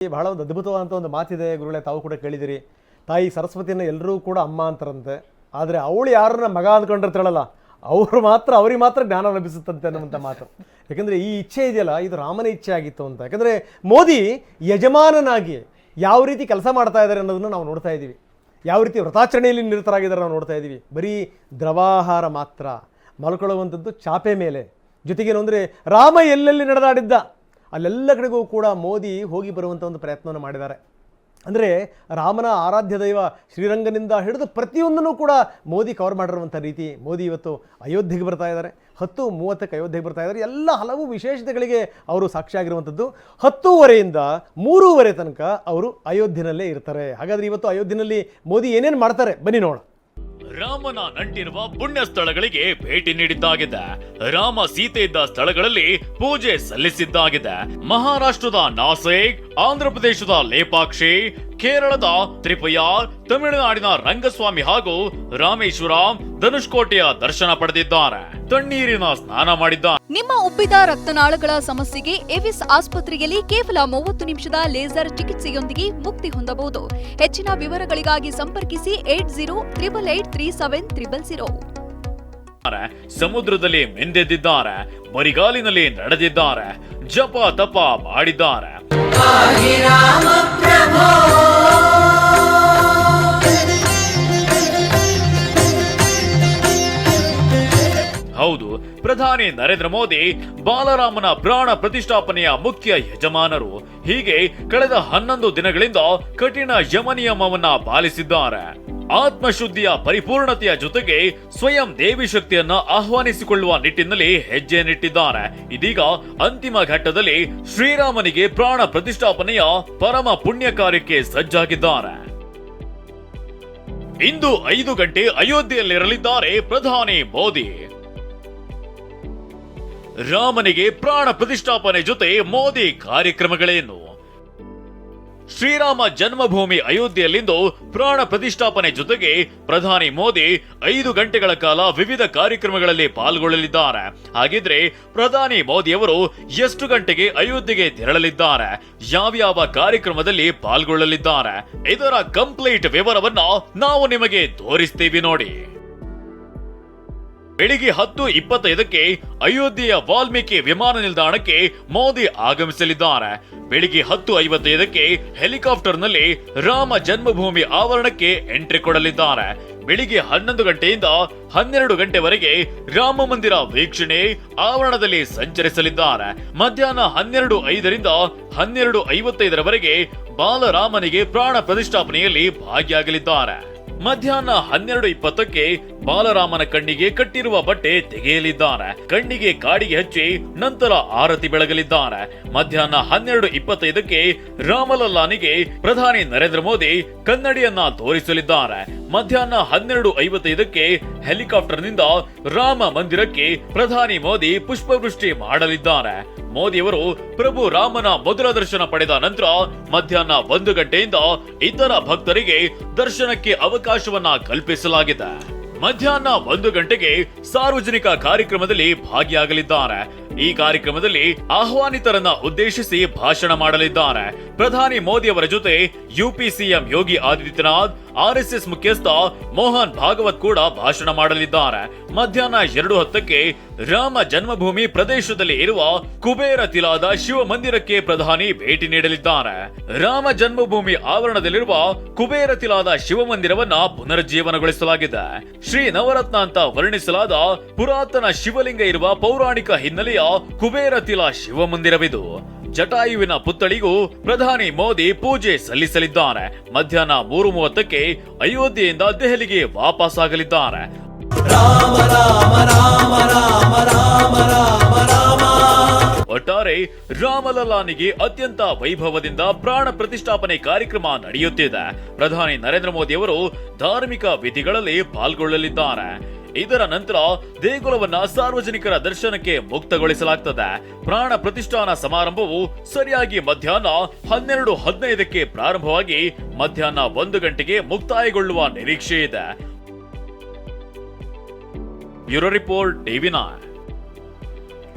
ಬಹಳ ಒಂದು ಅದ್ಭುತವಾದಂಥ ಒಂದು ಮಾತಿದೆ ಗುರುಗಳೇ, ತಾವು ಕೂಡ ಕೇಳಿದಿರಿ. ತಾಯಿ ಸರಸ್ವತಿಯನ್ನು ಎಲ್ಲರೂ ಕೂಡ ಅಮ್ಮ ಅಂತಾರಂತೆ, ಆದರೆ ಅವಳು ಯಾರನ್ನ ಮಗ ಅಂದ್ಕೊಂಡಿರ್ತಾಳಲ್ಲ ಅವ್ರಿಗೆ ಮಾತ್ರ ಜ್ಞಾನ ಲಭಿಸುತ್ತಂತೆ ಅನ್ನುವಂಥ ಮಾತು. ಯಾಕಂದರೆ ಈ ಇಚ್ಛೆ ಇದೆಯಲ್ಲ, ಇದು ರಾಮನ ಇಚ್ಛೆ ಆಗಿತ್ತು ಅಂತ. ಯಾಕಂದರೆ ಮೋದಿ ಯಜಮಾನನಾಗಿ ಯಾವ ರೀತಿ ಕೆಲಸ ಮಾಡ್ತಾ ಇದ್ದಾರೆ ಅನ್ನೋದನ್ನು ನಾವು ನೋಡ್ತಾ ಇದ್ದೀವಿ, ಯಾವ ರೀತಿ ವ್ರತಾಚರಣೆಯಲ್ಲಿ ನಿರತರಾಗಿದ್ದಾರೆ ನಾವು ನೋಡ್ತಾ ಇದ್ದೀವಿ. ಬರೀ ದ್ರವಾಹಾರ ಮಾತ್ರ, ಮಲ್ಕೊಳ್ಳುವಂಥದ್ದು ಚಾಪೆ ಮೇಲೆ. ಜೊತೆಗೇನು ಅಂದರೆ ರಾಮ ಎಲ್ಲೆಲ್ಲಿ ನಡೆದಾಡಿದ್ದ ಅಲ್ಲೆಲ್ಲ ಕಡೆಗೂ ಕೂಡ ಮೋದಿ ಹೋಗಿ ಬರುವಂಥ ಒಂದು ಪ್ರಯತ್ನವನ್ನು ಮಾಡಿದ್ದಾರೆ. ಅಂದರೆ ರಾಮನ ಆರಾಧ್ಯ ದೈವ ಶ್ರೀರಂಗನಿಂದ ಹಿಡಿದು ಪ್ರತಿಯೊಂದನ್ನು ಕೂಡ ಮೋದಿ ಕವರ್ ಮಾಡಿರುವಂಥ ರೀತಿ. ಮೋದಿ ಇವತ್ತು ಅಯೋಧ್ಯೆಗೆ ಬರ್ತಾ ಇದ್ದಾರೆ, 10:30ಕ್ಕೆ ಅಯೋಧ್ಯೆಗೆ ಬರ್ತಾ ಇದ್ದಾರೆ. ಎಲ್ಲ ಹಲವು ವಿಶೇಷತೆಗಳಿಗೆ ಅವರು ಸಾಕ್ಷಿಯಾಗಿರುವಂಥದ್ದು. 10:30ಯಿಂದ 3:30 ತನಕ ಅವರು ಅಯೋಧ್ಯೆಯಲ್ಲೇ ಇರ್ತಾರೆ. ಹಾಗಾದರೆ ಇವತ್ತು ಅಯೋಧ್ಯೆಯಲ್ಲಿ ಮೋದಿ ಏನೇನು ಮಾಡ್ತಾರೆ ಬನ್ನಿ ನೋಡೋಣ. ರಾಮನ ನಂಟಿರುವ ಪುಣ್ಯ ಸ್ಥಳಗಳಿಗೆ ಭೇಟಿ ನೀಡಿದ್ದಾಗಿದೆ. ರಾಮ ಸೀತೆ ಇದ್ದ ಸ್ಥಳಗಳಲ್ಲಿ ಪೂಜೆ ಸಲ್ಲಿಸಿದ್ದಾಗಿದೆ. ಮಹಾರಾಷ್ಟ್ರದ ನಾಸಿಕ್, ಆಂಧ್ರಪ್ರದೇಶದ ಲೇಪಾಕ್ಷಿ, ಕೇರಳದ ತ್ರಿಪಯಾರ್, ತಮಿಳುನಾಡಿನ ರಂಗಸ್ವಾಮಿ ಹಾಗೂ ರಾಮೇಶ್ವರಂ, ಧನುಷ್ಕೋಟೆಯ ದರ್ಶನ ಪಡೆದಿದ್ದಾರೆ. ತಣ್ಣೀರಿನ ಸ್ನಾನ ಮಾಡಿದ್ದಾರೆ. ನಿಮ್ಮ ಉಬ್ಬಿದ ರಕ್ತನಾಳಗಳ ಸಮಸ್ಯೆಗೆ ಎವಿಸ್ ಆಸ್ಪತ್ರೆಯಲ್ಲಿ ಕೇವಲ 30 ನಿಮಿಷದ ಲೇಸರ್ ಚಿಕಿತ್ಸೆಯೊಂದಿಗೆ ಮುಕ್ತಿ ಹೊಂದಬಹುದು. ಹೆಚ್ಚಿನ ವಿವರಗಳಿಗಾಗಿ ಸಂಪರ್ಕಿಸಿ 8088837300. ಸಮುದ್ರದಲ್ಲಿ ಮಿಂದೆದ್ದಿದ್ದಾರೆ, ಬರಿಗಾಲಿನಲ್ಲಿ ನಡೆದಿದ್ದಾರೆ, ಜಪ ತಪ ಮಾಡಿದ್ದಾರೆ. ಹೌದು, ಪ್ರಧಾನಿ ನರೇಂದ್ರ ಮೋದಿ ಬಾಲರಾಮನ ಪ್ರಾಣ ಪ್ರತಿಷ್ಠಾಪನೆಯ ಮುಖ್ಯ ಯಜಮಾನರು. ಹೀಗೆ ಕಳೆದ 11 ದಿನಗಳಿಂದ ಕಠಿಣ ಯಮ ನಿಯಮವನ್ನ ಪಾಲಿಸಿದ್ದಾರೆ. ಆತ್ಮಶುದ್ಧಿಯ ಪರಿಪೂರ್ಣತೆಯ ಜೊತೆಗೆ ಸ್ವಯಂ ದೇವಿ ಶಕ್ತಿಯನ್ನ ಆಹ್ವಾನಿಸಿಕೊಳ್ಳುವ ನಿಟ್ಟಿನಲ್ಲಿ ಹೆಜ್ಜೆ ನಿಟ್ಟಿದ್ದಾರೆ. ಇದೀಗ ಅಂತಿಮ ಘಟ್ಟದಲ್ಲಿ ಶ್ರೀರಾಮನಿಗೆ ಪ್ರಾಣ ಪ್ರತಿಷ್ಠಾಪನೆಯ ಪರಮ ಪುಣ್ಯ ಕಾರ್ಯಕ್ಕೆ ಸಜ್ಜಾಗಿದ್ದಾರೆ. ಇಂದು 5 ಗಂಟೆ ಅಯೋಧ್ಯೆಯಲ್ಲಿರಲಿದ್ದಾರೆ ಪ್ರಧಾನಿ ಮೋದಿ. ರಾಮನಿಗೆ ಪ್ರಾಣ ಪ್ರತಿಷ್ಠಾಪನೆ ಜೊತೆ ಮೋದಿ ಕಾರ್ಯಕ್ರಮಗಳೇನು? ಶ್ರೀರಾಮ ಜನ್ಮಭೂಮಿ ಅಯೋಧ್ಯೆಯಲ್ಲಿಂದು ಪ್ರಾಣ ಪ್ರತಿಷ್ಠಾಪನೆ ಜೊತೆಗೆ ಪ್ರಧಾನಿ ಮೋದಿ 5 ಗಂಟೆಗಳ ಕಾಲ ವಿವಿಧ ಕಾರ್ಯಕ್ರಮಗಳಲ್ಲಿ ಪಾಲ್ಗೊಳ್ಳಲಿದ್ದಾರೆ. ಹಾಗಿದ್ರೆ ಪ್ರಧಾನಿ ಮೋದಿ ಅವರು ಎಷ್ಟು ಗಂಟೆಗೆ ಅಯೋಧ್ಯೆಗೆ ತೆರಳಲಿದ್ದಾರೆ, ಯಾವ್ಯಾವ ಕಾರ್ಯಕ್ರಮದಲ್ಲಿ ಪಾಲ್ಗೊಳ್ಳಲಿದ್ದಾರೆ, ಇದರ ಕಂಪ್ಲೀಟ್ ವಿವರವನ್ನ ನಾವು ನಿಮಗೆ ತೋರಿಸ್ತೀವಿ ನೋಡಿ. ಬೆಳಿಗ್ಗೆ 10:25ಕ್ಕೆ ಅಯೋಧ್ಯೆಯ ವಾಲ್ಮೀಕಿ ವಿಮಾನ ನಿಲ್ದಾಣಕ್ಕೆ ಮೋದಿ ಆಗಮಿಸಲಿದ್ದಾರೆ. ಬೆಳಿಗ್ಗೆ 10:55ಕ್ಕೆ ಹೆಲಿಕಾಪ್ಟರ್ನಲ್ಲಿ ರಾಮ ಜನ್ಮಭೂಮಿ ಆವರಣಕ್ಕೆ ಎಂಟ್ರಿ ಕೊಡಲಿದ್ದಾರೆ. ಬೆಳಿಗ್ಗೆ 11 ಗಂಟೆಯಿಂದ 12 ಗಂಟೆವರೆಗೆ ರಾಮ ಮಂದಿರ ವೀಕ್ಷಣೆ ಆವರಣದಲ್ಲಿ ಸಂಚರಿಸಲಿದ್ದಾರೆ. ಮಧ್ಯಾಹ್ನ 12:05ರಿಂದ 12:55ರವರೆಗೆ ಬಾಲರಾಮನಿಗೆ ಪ್ರಾಣ ಪ್ರತಿಷ್ಠಾಪನೆಯಲ್ಲಿ ಭಾಗಿಯಾಗಲಿದ್ದಾರೆ. ಮಧ್ಯಾಹ್ನ 12:20ಕ್ಕೆ ಬಾಲರಾಮನ ಕಣ್ಣಿಗೆ ಕಟ್ಟಿರುವ ಬಟ್ಟೆ ತೆಗೆಯಲಿದ್ದಾರೆ. ಕಣ್ಣಿಗೆ ಕಾಡಿಗೆ ಹಚ್ಚಿ ನಂತರ ಆರತಿ ಬೆಳಗಲಿದ್ದಾರೆ. ಮಧ್ಯಾಹ್ನ 12:25ಕ್ಕೆ ರಾಮಲಲ್ಲಾನಿಗೆ ಪ್ರಧಾನಿ ನರೇಂದ್ರ ಮೋದಿ ಕನ್ನಡಿಯನ್ನ ತೋರಿಸಲಿದ್ದಾರೆ. ಮಧ್ಯಾಹ್ನ 12:55ಕ್ಕೆ ಹೆಲಿಕಾಪ್ಟರ್ನಿಂದ ರಾಮ ಮಂದಿರಕ್ಕೆ ಪ್ರಧಾನಿ ಮೋದಿ ಪುಷ್ಪವೃಷ್ಟಿ ಮಾಡಲಿದ್ದಾರೆ. ಮೋದಿಯವರು ಪ್ರಭು ರಾಮನ ಮೊದಲ ದರ್ಶನ ಪಡೆದ ನಂತರ ಮಧ್ಯಾಹ್ನ 1 ಗಂಟೆಯಿಂದ ಇತರ ಭಕ್ತರಿಗೆ ದರ್ಶನಕ್ಕೆ ಅವಕಾಶವನ್ನ ಕಲ್ಪಿಸಲಾಗಿದೆ. ಮಧ್ಯಾಹ್ನ 1 ಗಂಟೆಗೆ ಸಾರ್ವಜನಿಕ ಕಾರ್ಯಕ್ರಮದಲ್ಲಿ ಭಾಗಿಯಾಗಲಿದ್ದಾರೆ. ಈ ಕಾರ್ಯಕ್ರಮದಲ್ಲಿ ಆಹ್ವಾನಿತರನ್ನ ಉದ್ದೇಶಿಸಿ ಭಾಷಣ ಮಾಡಲಿದ್ದಾರೆ. ಪ್ರಧಾನಿ ಮೋದಿ ಅವರ ಜೊತೆ UP CM Yogi Adityanath, RSS ಮುಖ್ಯಸ್ಥ ಮೋಹನ್ ಭಾಗವತ್ ಕೂಡ ಭಾಷಣ ಮಾಡಲಿದ್ದಾರೆ. ಮಧ್ಯಾಹ್ನ 2:10ಕ್ಕೆ ರಾಮ ಜನ್ಮಭೂಮಿ ಪ್ರದೇಶದಲ್ಲಿ ಇರುವ ಕುಬೇರ ತಿಲಾದ ಶಿವ ಮಂದಿರಕ್ಕೆ ಪ್ರಧಾನಿ ಭೇಟಿ ನೀಡಲಿದ್ದಾರೆ. ರಾಮ ಜನ್ಮಭೂಮಿ ಆವರಣದಲ್ಲಿರುವ ಕುಬೇರ ತಿಲಾದ ಶಿವ ಮಂದಿರವನ್ನ ಪುನರುಜ್ಜೀವನಗೊಳಿಸಲಾಗಿದೆ. ಶ್ರೀ ನವರತ್ನ ಅಂತ ವರ್ಣಿಸಲಾದ ಪುರಾತನ ಶಿವಲಿಂಗ ಇರುವ ಪೌರಾಣಿಕ ಹಿನ್ನೆಲೆಯ ಕುಬೇರ ತಿಲಾ ಶಿವ ಮಂದಿರವಿದು. ಜಟಾಯುವಿನ ಪುತ್ಥಳಿಗೂ ಪ್ರಧಾನಿ ಮೋದಿ ಪೂಜೆ ಸಲ್ಲಿಸಲಿದ್ದಾರೆ. ಮಧ್ಯಾಹ್ನ 3:30ಕ್ಕೆ ಅಯೋಧ್ಯೆಯಿಂದ ದೆಹಲಿಗೆ ವಾಪಸ್ಸಾಗಲಿದ್ದಾರೆ. ಒಟ್ಟಾರೆ ರಾಮಲಲ್ಲಾನಿಗೆ ಅತ್ಯಂತ ವೈಭವದಿಂದ ಪ್ರಾಣ ಪ್ರತಿಷ್ಠಾಪನೆ ಕಾರ್ಯಕ್ರಮ ನಡೆಯುತ್ತಿದೆ. ಪ್ರಧಾನಿ ನರೇಂದ್ರ ಮೋದಿ ಅವರು ಧಾರ್ಮಿಕ ವಿಧಿಗಳಲ್ಲಿ ಪಾಲ್ಗೊಳ್ಳಲಿದ್ದಾರೆ. ಇದರ ನಂತರ ದೇಗುಲವನ್ನ ಸಾರ್ವಜನಿಕರ ದರ್ಶನಕ್ಕೆ ಮುಕ್ತಗೊಳಿಸಲಾಗುತ್ತದೆ. ಪ್ರಾಣ ಪ್ರತಿಷ್ಠಾನ ಸಮಾರಂಭವು ಸರಿಯಾಗಿ ಮಧ್ಯಾಹ್ನ 12:15ಕ್ಕೆ ಪ್ರಾರಂಭವಾಗಿ ಮಧ್ಯಾಹ್ನ 1 ಗಂಟೆಗೆ ಮುಕ್ತಾಯಗೊಳ್ಳುವ ನಿರೀಕ್ಷೆ ಇದೆ. Bureau report TV9.